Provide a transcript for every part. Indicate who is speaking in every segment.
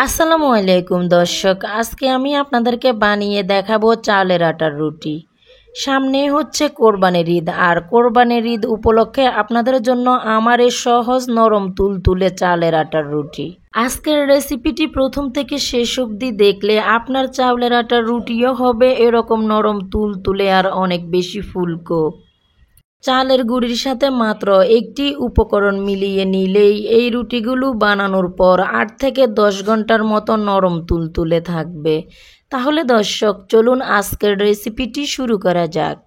Speaker 1: আসসালামু আলাইকুম দর্শক, আজকে আমি আপনাদেরকে বানিয়ে দেখাবো চালের আটার রুটি। সামনে হচ্ছে কোরবানির ঈদ, আর কোরবানির ঈদ উপলক্ষে আপনাদের জন্য আমার এই সহজ নরম তুলতুলে চালের আটার রুটি। আজকের রেসিপিটি প্রথম থেকে শেষ অবধি দেখলে আপনার চালের আটার রুটিও হবে এরকম নরম তুলতুলে আর অনেক বেশি ফুলকো। চালের গুঁড়ির সাথে মাত্র একটি উপকরণ মিলিয়ে নিলেই এই রুটিগুলো বানানোর পর 8 থেকে 10 ঘন্টার মতো নরম তুলতুলে থাকবে। তাহলে দর্শক চলুন আজকের রেসিপিটি শুরু করা যাক।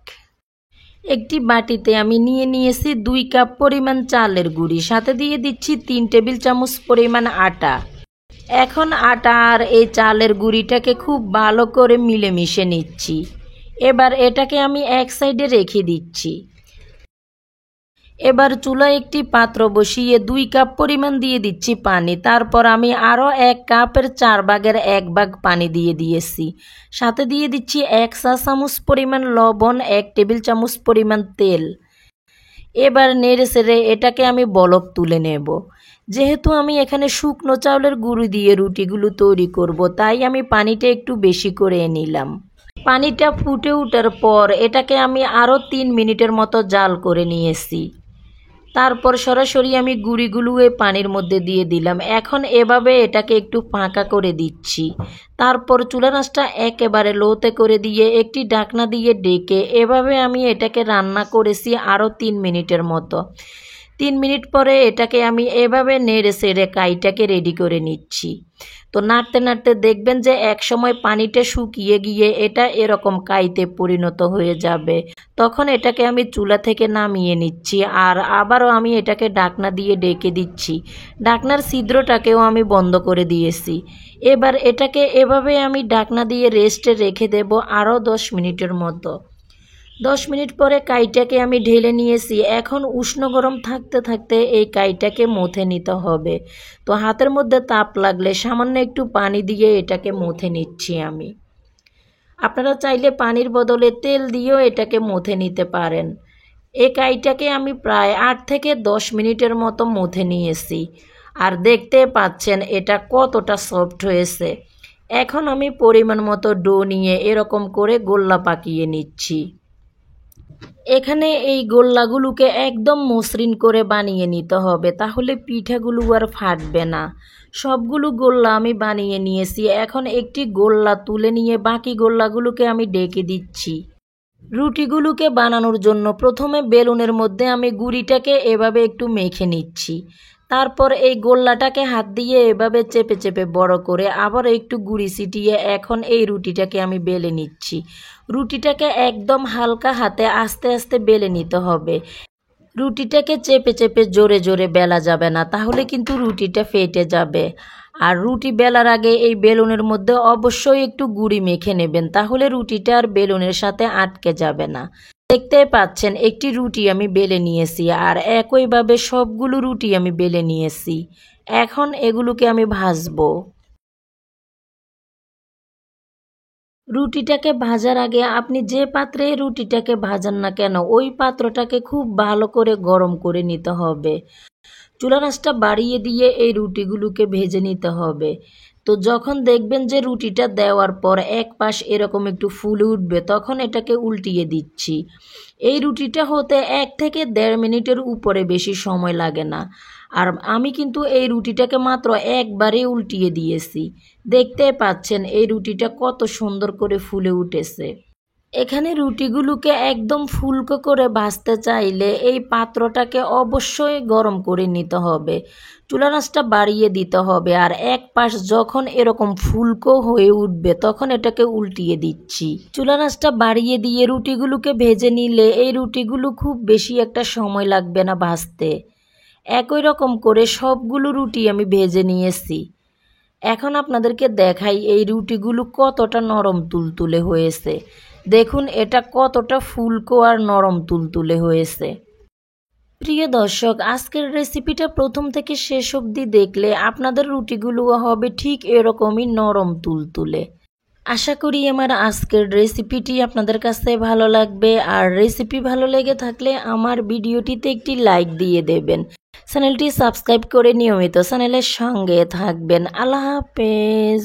Speaker 1: একটি বাটিতে আমি নিয়েছি 2 কাপ পরিমাণ চালের গুঁড়ি, সাথে দিয়ে দিচ্ছি 3 টেবিল চামচ পরিমাণ আটা। এখন আটা আর এই চালের গুঁড়িটাকে খুব ভালো করে মিলেমিশে নিচ্ছি। এবার এটাকে আমি এক সাইডে রেখে দিচ্ছি। এবার চুলায় একটি পাত্র বসিয়ে 2 কাপ পরিমাণ দিয়ে দিচ্ছি পানি। তারপর আমি আরও 1 কাপের 4 ভাগের 1 ভাগ পানি দিয়েছি। সাথে দিয়ে দিচ্ছি 1 চা চামচ পরিমাণ লবণ, 1 টেবিল চামচ পরিমাণ তেল। এবার নেড়ে চেড়ে এটাকে আমি বলক তুলে নেব। যেহেতু আমি এখানে শুকনো চাউলের গুঁড়ি দিয়ে রুটিগুলো তৈরি করব, তাই আমি পানিটা একটু বেশি করে নিলাম। পানিটা ফুটে ওঠার পর এটাকে আমি আরও 3 মিনিটের মতো জাল করে নিয়েছি। তারপর সরাসরি আমি গুঁড়িগুলো এই পানির মধ্যে দিয়ে দিলাম। এখন এভাবে এটাকে একটু ফাঁকা করে দিচ্ছি। তারপর চুলার আঁচটা একেবারে লোতে করে দিয়ে একটি ঢাকনা দিয়ে ঢেকে এভাবে আমি এটাকে রান্না করেছি আরও 3 মিনিটের মতো। 3 মিনিট পরে এটাকে আমি এভাবে নেড়ে চেড়ে কাইটাকে রেডি করে নিচ্ছি। তো নাড়তে নাড়তে দেখবেন যে এক সময় পানিটা শুকিয়ে গিয়ে এটা এরকম কাইতে পরিণত হয়ে যাবে। তখন এটাকে আমি চুলা থেকে নামিয়ে নিচ্ছি, আর আবারও আমি এটাকে ঢাকনা দিয়ে ঢেকে দিচ্ছি। ঢাকনার ছিদ্রটাকেও আমি বন্ধ করে দিয়েছি। এবার এটাকে এভাবে আমি ঢাকনা দিয়ে রেস্টে রেখে দেব আরও 10 মিনিটের মতো। 10 মিনিট পরে কাইটাকে আমি ঢেলে নিয়েছি। এখন উষ্ণ গরম থাকতে থাকতে এই কাইটাকে মথে নিতে হবে। তো হাতের মধ্যে তাপ লাগলে সামান্য একটু পানি দিয়ে এটাকে মথে নিচ্ছি আমি। আপনারা চাইলে পানির বদলে তেল দিয়েও এটাকে মথে নিতে পারেন। এই কাইটাকে আমি প্রায় 8 থেকে 10 মিনিটের মতো মথে নিয়েছি, আর দেখতে পাচ্ছেন এটা কতটা সফট হয়েছে। এখন আমি পরিমাণ মতো ডো নিয়ে এরকম করে গোল্লা পাকিয়ে নিচ্ছি। এখানে এই গোল্লাগুলোকে একদম মসৃণ করে বানিয়ে নিতে হবে, তাহলে পিঠাগুলো আর ফাটবে না। সবগুলো গোল্লা আমি বানিয়ে নিয়েছি। এখন একটি গোল্লা তুলে নিয়ে বাকি গোল্লাগুলোকে আমি ঢেকে দিচ্ছি। রুটিগুলোকে বানানোর জন্য প্রথমে বেলুনের মধ্যে আমি গুঁড়িটাকে এভাবে একটু মেখে নিচ্ছি। তারপর এই গোল্লাটাকে হাত দিয়ে এভাবে চেপে চেপে বড় করে আবার একটু গুঁড়ি ছিটিয়ে এখন এই রুটিটাকে আমি বেলে নিচ্ছি। রুটিটাকে একদম হালকা হাতে আস্তে আস্তে বেলে নিতে হবে। রুটিটাকে চেপে চেপে জোরে জোরে বেলা যাবে না, তাহলে কিন্তু রুটিটা ফেটে যাবে। আর রুটি বেলার আগে এই বেলুনের মধ্যে অবশ্যই একটু গুঁড়ি মেখে নেবেন, তাহলে রুটিটা আর বেলুনের সাথে আটকে যাবে না। দেখতে পাচ্ছেন একটি রুটি আমি বেলে নিয়েছি, আর একইভাবে সবগুলো রুটি আমি বেলে নিয়েছি। এখন এগুলোকে আমি ভাজবো। রুটিটাকে ভাজার আগে আপনি যে পাত্রে রুটিটাকে ভাজান না কেন, ওই পাত্রটাকে খুব ভালো করে গরম করে নিতে হবে। চুলার আঁচটা বাড়িয়ে দিয়ে এই রুটিগুলোকে ভেজে নিতে হবে। তো যখন দেখবেন যে রুটিটা দেওয়ার পর এক পাশ এরকম একটু ফুলে উঠবে, তখন এটাকে উল্টিয়ে দিচ্ছি। এই রুটিটা হতে 1 থেকে 1.5 মিনিটের উপরে বেশি সময় লাগে না। আর আমি কিন্তু এই রুটিটাকে মাত্র একবারে উল্টিয়ে দিয়েছি। দেখতে পাচ্ছেন এই রুটিটা কত সুন্দর করে ফুলে উঠেছে। এখানে রুটিগুলোকে একদম ফুলকো করে ভাজতে চাইলে এই পাত্রটাকে অবশ্যই গরম করে নিতে হবে। চুলার আঁচটা বাড়িয়ে দিতে হবে, আর এক পাশ যখন এরকম ফুলকো হয়ে উঠবে তখন এটাকে উল্টিয়ে দিচ্ছি। চুলার আঁচটা বাড়িয়ে দিয়ে রুটিগুলোকে ভেজে নিলে এই রুটিগুলো খুব বেশি একটা সময় লাগবে না ভাজতে। একই রকম করে সবগুলো রুটি আমি ভেজে নিয়েছি। এখন আপনাদেরকে দেখাই এই রুটিগুলো কতটা নরম তুলতুলে হয়েছে। দেখুন এটা কতটা ফুলকো আর নরম তুলতুলে হয়েছে। প্রিয় দর্শক, আজকের রেসিপিটা প্রথম থেকে শেষ অবধি দেখলে আপনাদের রুটিগুলো হবে ঠিক এরকমই নরম তুলতুলে। আশা করি আমার আজকের রেসিপিটি আপনাদের কাছে ভালো লাগবে, আর রেসিপি ভালো লেগে থাকলে আমার ভিডিওটিতে একটি লাইক দিয়ে দেবেন। চ্যানেলটি সাবস্ক্রাইব করে নিয়মিত চ্যানেলের সঙ্গে থাকবেন। আল্লাহ হাফেজ।